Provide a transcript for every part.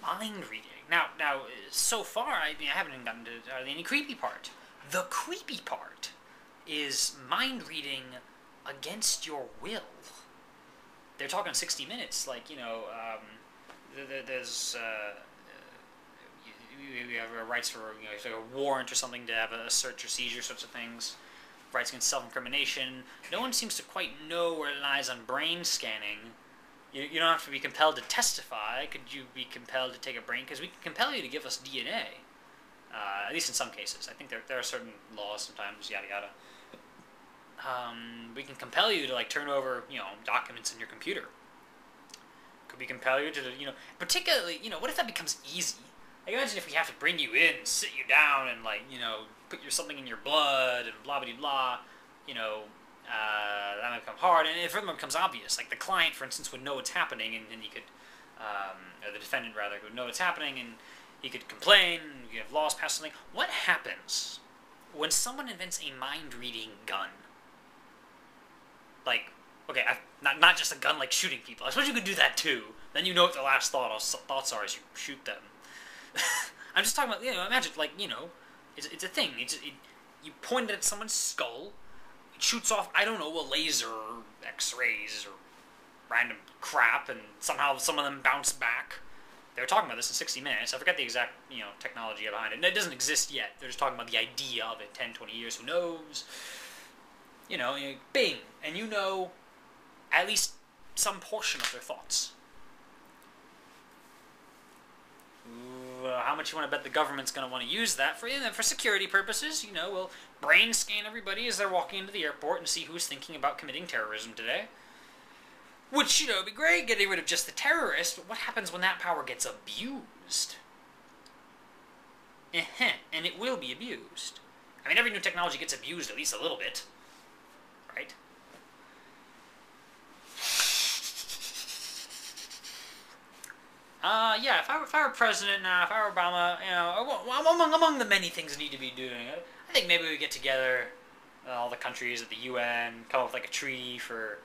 mind reading. Now, so far, I mean, I haven't even gotten to any creepy part. The creepy part is mind reading against your will. They're talking 60 Minutes, like, you know, there's you have rights for, you know, like a warrant or something to have a search or seizure, sorts of things. Rights against self-incrimination. No one seems to quite know where it lies on brain scanning. You don't have to be compelled to testify. Could you be compelled to take a brain? Because we can compel you to give us DNA. At least in some cases. I think there are certain laws sometimes, yada yada. We can compel you to, like, turn over, you know, documents in your computer. Could we compel you to, you know, particularly, you know, what if that becomes easy? Like, imagine if we have to bring you in, sit you down, and, like, you know, put something in your blood, and blah blah blah, you know, that might become hard, and if it becomes obvious, like the client, for instance, would know what's happening, and he could, or the defendant rather, would know what's happening, and he could complain, and you have laws passed, something. What happens when someone invents a mind-reading gun? Like, okay, not just a gun like shooting people. I suppose you could do that too. Then you know what their last thoughts are as you shoot them. I'm just talking about, you know, imagine, like, you know, it's a thing. You point it at someone's skull, it shoots off, I don't know, a laser, or X-rays, or random crap, and somehow some of them bounce back. They were talking about this in 60 Minutes. I forget the exact, you know, technology behind it. And it doesn't exist yet. They're just talking about the idea of it. 10, 20 years, who knows? You know, bing, and you know at least some portion of their thoughts. How much you want to bet the government's going to want to use that for, you know, for security purposes? You know, we'll brain scan everybody as they're walking into the airport and see who's thinking about committing terrorism today. Which, you know, would be great, getting rid of just the terrorists, but what happens when that power gets abused? And it will be abused. I mean, every new technology gets abused at least a little bit. Right? Yeah, if I were president now, if I were Obama, you know, among the many things I need to be doing, I think maybe we get together, all the countries at the UN, come up with like a treaty for,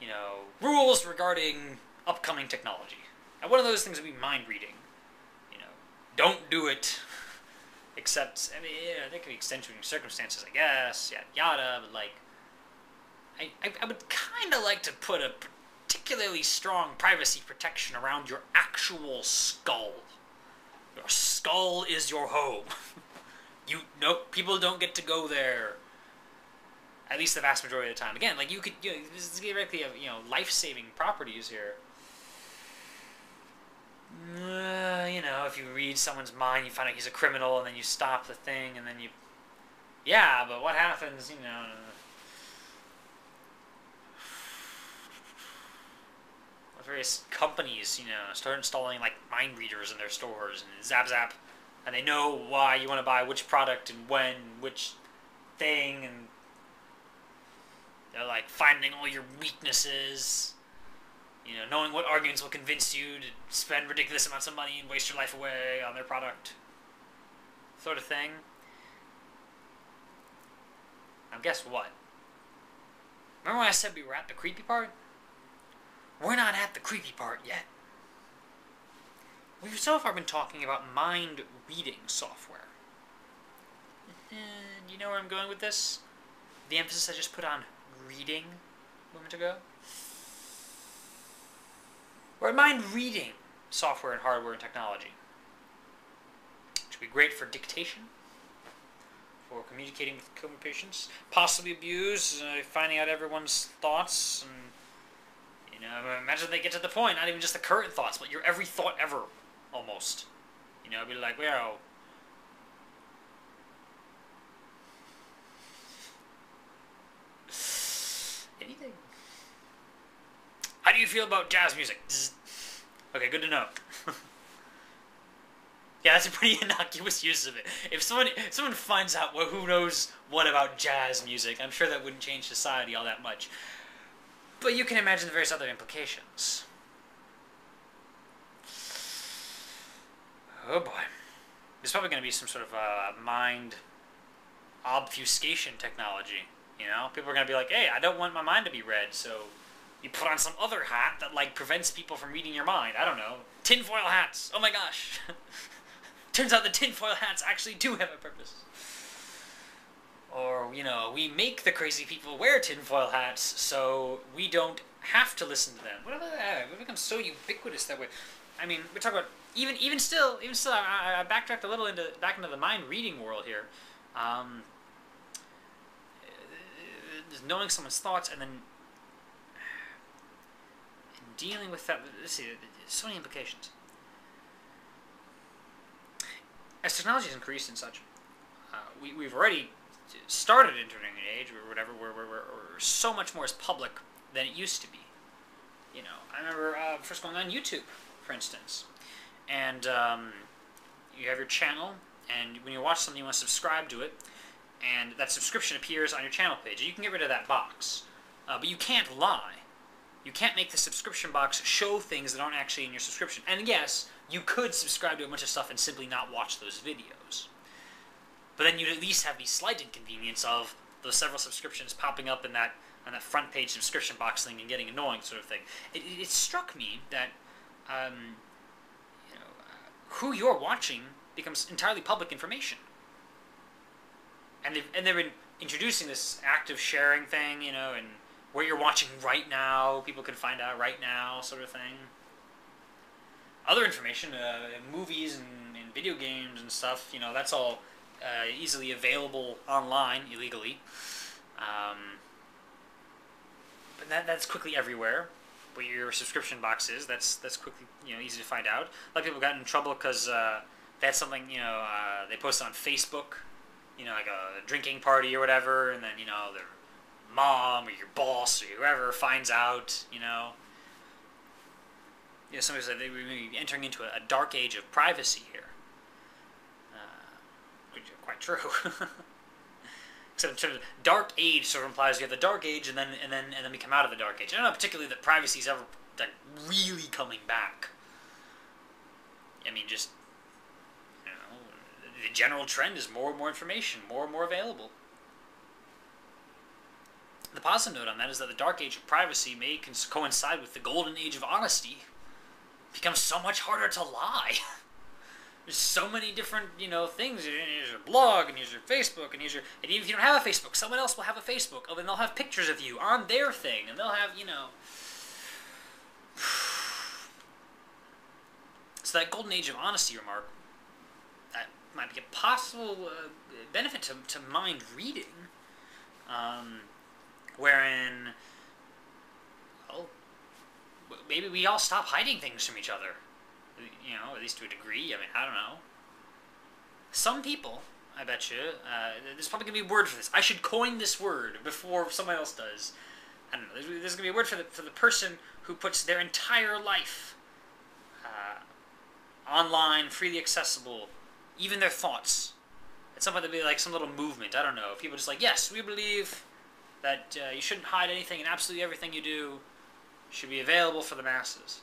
you know, rules regarding upcoming technology. And one of those things would be mind reading. You know, don't do it, except, I mean, yeah, there could be extenuating circumstances, I guess, yada yada, but like, I would kind of like to put a particularly strong privacy protection around your actual skull. Your skull is your home. People don't get to go there. At least the vast majority of the time. Again, like you could, you know, this is directly have, you know, life-saving properties here. You know, if you read someone's mind, you find out he's a criminal, and then you stop the thing, and then you, yeah, but what happens, you know? Various companies, you know, start installing like mind readers in their stores, and zap zap, and they know why you want to buy which product and when, which thing, and they're like finding all your weaknesses, you know, knowing what arguments will convince you to spend ridiculous amounts of money and waste your life away on their product, sort of thing. Now guess what? Remember when I said we were at the creepy part? We're not at the creepy part yet. We've so far been talking about mind-reading software. Do you know where I'm going with this? The emphasis I just put on reading a moment ago? We're at mind-reading software and hardware and technology. Which would be great for dictation, for communicating with co-patients, possibly abuse, finding out everyone's thoughts, and you know, imagine they get to the point, not even just the current thoughts, but your every thought ever, almost. You know, be like, well, anything. How do you feel about jazz music? Okay, good to know. Yeah, that's a pretty innocuous use of it. If someone finds out who knows what about jazz music, I'm sure that wouldn't change society all that much. But you can imagine the various other implications. Oh boy. There's probably going to be some sort of mind obfuscation technology, you know? People are going to be like, hey, I don't want my mind to be read, so you put on some other hat that, like, prevents people from reading your mind. I don't know. tinfoil hats. Oh my gosh. Turns out the tinfoil hats actually do have a purpose. Or, you know, we make the crazy people wear tinfoil hats so we don't have to listen to them. Whatever that, it becomes so ubiquitous that way. I mean, we talk about even still. I backtracked a little back into the mind reading world here. Knowing someone's thoughts and then dealing with that. Let's see, so many implications. As technology has increased and such, we've already started entering an age or whatever where so much more is public than it used to be. You know, I remember first going on YouTube, for instance, and you have your channel, and when you watch something, you want to subscribe to it, and that subscription appears on your channel page. You can get rid of that box, but you can't lie. You can't make the subscription box show things that aren't actually in your subscription. And yes, you could subscribe to a bunch of stuff and simply not watch those videos. But then you'd at least have the slight inconvenience of those several subscriptions popping up in that on that front page subscription box thing and getting annoying, sort of thing. It struck me that who you're watching becomes entirely public information. And they've been introducing this active sharing thing, you know, and where you're watching right now, people can find out right now, sort of thing. Other information, movies and video games and stuff, you know, that's all easily available online illegally. But that's quickly everywhere. Where your subscription box is, that's quickly, you know, easy to find out. A lot of people got in trouble because they had something, you know, they posted on Facebook, you know, like a drinking party or whatever, and then, you know, their mom or your boss or whoever finds out, you know. You know, somebody said they were maybe entering into a dark age of privacy here. Which is quite true. Except in terms of dark age sort of implies you have the dark age and then we come out of the dark age. I don't know particularly that privacy is ever like really coming back. I mean, just, you know, the general trend is more and more information, more and more available. The positive note on that is that the dark age of privacy may coincide with the golden age of honesty. It becomes so much harder to lie. There's so many different, you know, things. Here's your blog, and here's your Facebook, and even if you don't have a Facebook, someone else will have a Facebook. Oh, then they'll have pictures of you on their thing, and they'll have, you know. So that golden age of honesty remark, that might be a possible benefit to mind reading, wherein, well, maybe we all stop hiding things from each other. You know, at least to a degree. I mean, I don't know. Some people, I bet you, there's probably going to be a word for this. I should coin this word before someone else does. I don't know. There's going to be a word for the person who puts their entire life online, freely accessible, even their thoughts. It's something to be like some little movement. I don't know. People just like, yes, we believe that you shouldn't hide anything, and absolutely everything you do should be available for the masses.